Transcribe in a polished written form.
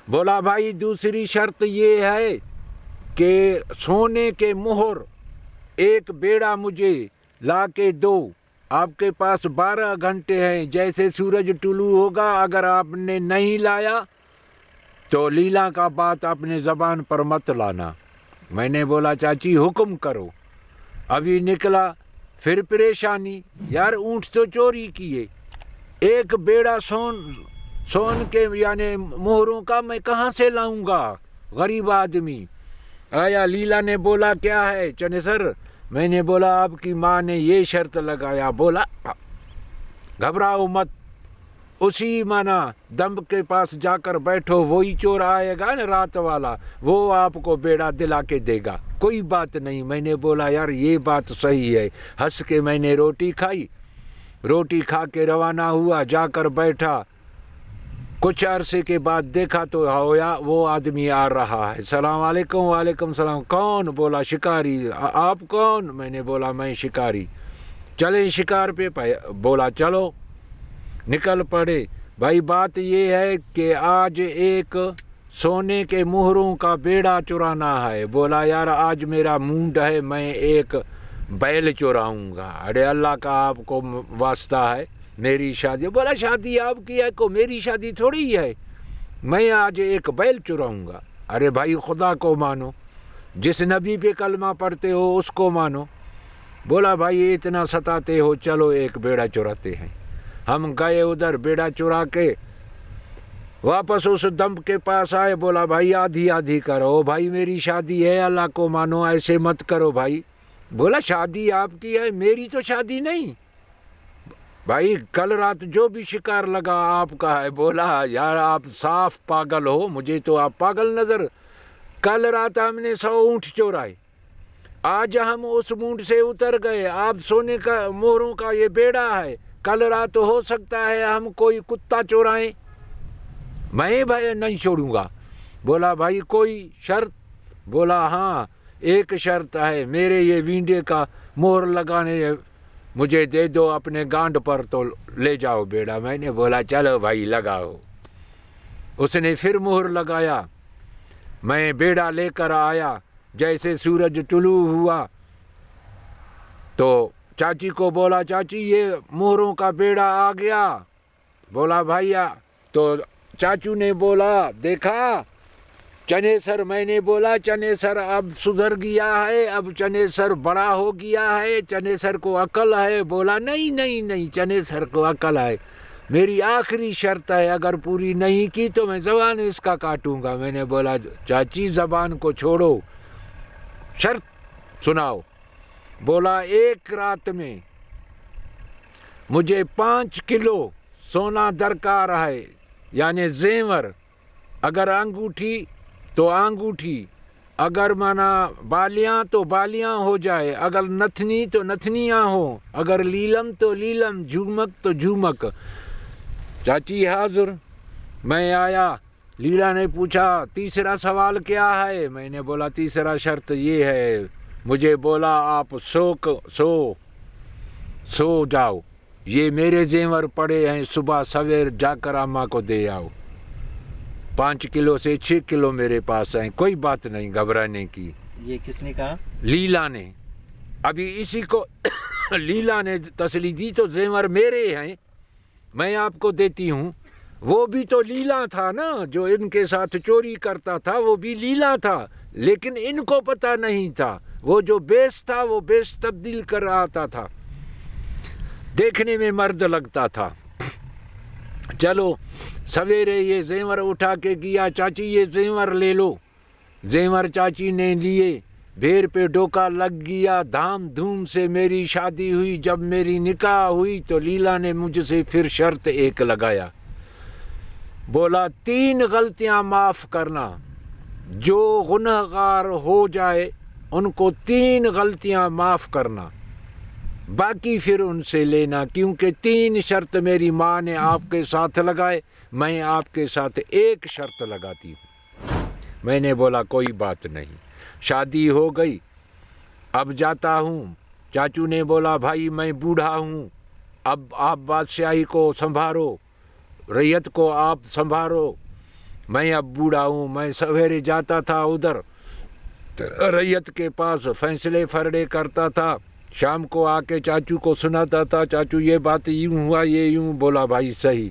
بولا بھائی دوسری شرط یہ ہے کہ سونے کے مہر ایک بیڑا مجھے لا کے دو، آپ کے پاس 12 گھنٹے ہیں، جیسے سورج طلوع ہوگا اگر آپ نے نہیں لایا تو لیلا کا بات اپنے زبان پر مت لانا۔ میں نے بولا چاچی حکم کرو۔ ابھی نکلا پھر پریشانی، یار اونٹ تو چوری کیے، ایک بیڑا سون کے یعنی مہروں کا میں کہاں سے لاؤں گا؟ غریب آدمی آیا، لیلا نے بولا کیا ہے چنے سر؟ میں نے بولا آپ کی ماں نے یہ شرط لگایا۔ بولا گھبراؤ مت، اسی مانا دم کے پاس جا کر بیٹھو، وہی چور آئے گا نا رات والا، وہ آپ کو بیڑا دلا کے دے گا، کوئی بات نہیں۔ میں نے بولا یار یہ بات صحیح ہے، ہنس کے میں نے روٹی کھائی، روٹی کھا کے روانہ ہوا، جا کر بیٹھا، کچھ عرصے کے بعد دیکھا تو ہویا وہ آدمی آ رہا ہے، السلام علیکم۔ وعلیکم السلام۔ کون؟ بولا شکاری۔ آپ کون؟ میں نے بولا میں شکاری۔ چلیں شکار پہ بولا چلو، نکل پڑے۔ بھائی بات یہ ہے کہ آج ایک سونے کے مہروں کا بیڑا چرانا ہے۔ بولا یار آج میرا موڈ ہے، میں ایک بیل چراؤں گا۔ ارے اللہ کا آپ کو واسطہ ہے، میری شادی۔ بولا شادی آپ کی ہے کو میری شادی تھوڑی ہے، میں آج ایک بیل چراؤں گا۔ ارے بھائی خدا کو مانو، جس نبی پہ کلمہ پڑھتے ہو اس کو مانو۔ بولا بھائی اتنا ستاتے ہو، چلو ایک بیڑا چراتے ہیں۔ ہم گئے ادھر، بیڑا چرا کے واپس اس دمب کے پاس آئے۔ بولا بھائی آدھی آدھی کرو، بھائی میری شادی ہے، اللہ کو مانو، ایسے مت کرو بھائی۔ بولا شادی آپ کی ہے، میری تو شادی نہیں۔ بھائی کل رات جو بھی شکار لگا آپ کا ہے۔ بولا یار آپ صاف پاگل ہو، مجھے تو آپ پاگل نظر۔ کل رات ہم نے 100 اونٹ چورائے، آج ہم اس اونٹ سے اتر گئے، آپ سونے کا مہروں کا یہ بیڑا ہے، کل رات ہو سکتا ہے ہم کوئی کتا چورائیں، میں بھائی نہیں چھوڑوں گا۔ بولا بھائی کوئی شرط؟ بولا ہاں ایک شرط ہے، میرے یہ وینڈے کا مہر لگانے مجھے دے دو اپنے گانڈ پر تو لے جاؤ بیڑا۔ میں نے بولا چلو بھائی لگاؤ۔ اس نے پھر مہر لگایا، میں بیڑا لے کر آیا، جیسے سورج طلوع ہوا تو چاچی کو بولا چاچی یہ مہروں کا بیڑا آ گیا۔ بولا بھائی تو چاچو نے بولا دیکھا چنے سر؟ میں نے بولا چنے سر اب سدھر گیا ہے، اب چنے سر بڑا ہو گیا ہے، چنے سر کو عقل ہے۔ بولا نہیں نہیں نہیں، چنے سر کو عقل ہے، میری آخری شرط ہے، اگر پوری نہیں کی تو میں زبان اس کا کاٹوں گا۔ میں نے بولا چاچی زبان کو چھوڑو، شرط سناؤ۔ بولا ایک رات میں مجھے 5 کلو سونا درکار ہے، یعنی زیور، اگر انگوٹھی تو انگوٹھی، اگر مانا بالیاں تو بالیاں ہو جائے، اگر نتنی تو نتنیاں ہوں، اگر لیلم تو لیلم، جھومک تو جھومک۔ چاچی حاضر۔ میں آیا، لیلا نے پوچھا تیسرا سوال کیا ہے؟ میں نے بولا تیسرا شرط یہ ہے، مجھے بولا آپ سو جاؤ، یہ میرے زیور پڑے ہیں، صبح سویر جا کر اماں کو دے آؤ، 5 کلو سے 6 کلو میرے پاس ہیں، کوئی بات نہیں گھبرانے کی۔ یہ کس نے کہا؟ لیلا نے۔ ابھی اسی کو لیلا نے تسلی دی تو زیور میرے ہیں، میں آپ کو دیتی ہوں۔ وہ بھی تو لیلا تھا نا، جو ان کے ساتھ چوری کرتا تھا وہ بھی لیلا تھا، لیکن ان کو پتہ نہیں تھا، وہ جو بیس تھا وہ بیس تبدیل کر آتا تھا، دیکھنے میں مرد لگتا تھا۔ چلو سویرے یہ زیور اٹھا کے گیا، چاچی یہ زیور لے لو۔ زیور چاچی نے لیے، بھیر پہ ڈوکا لگ گیا، دھام دھوم سے میری شادی ہوئی۔ جب میری نکاح ہوئی تو لیلا نے مجھ سے پھر شرط ایک لگایا، بولا 3 غلطیاں معاف کرنا، جو گنہگار ہو جائے ان کو 3 غلطیاں معاف کرنا، باقی پھر ان سے لینا، کیونکہ 3 شرط میری ماں نے آپ کے ساتھ لگائے، میں آپ کے ساتھ ایک شرط لگاتی ہوں۔ میں نے بولا کوئی بات نہیں، شادی ہو گئی، اب جاتا ہوں۔ چاچو نے بولا بھائی میں بوڑھا ہوں، اب آپ بادشاہی کو سنبھالو، ریت کو آپ سنبھالو، میں اب بوڑھا ہوں، میں سویرے جاتا تھا ادھر ریت کے پاس، فیصلے فرڑے کرتا تھا، شام کو آ کے چاچو کو سناتا تھا، چاچو یہ بات یوں ہوا، یہ یوں، بولا بھائی صحیح۔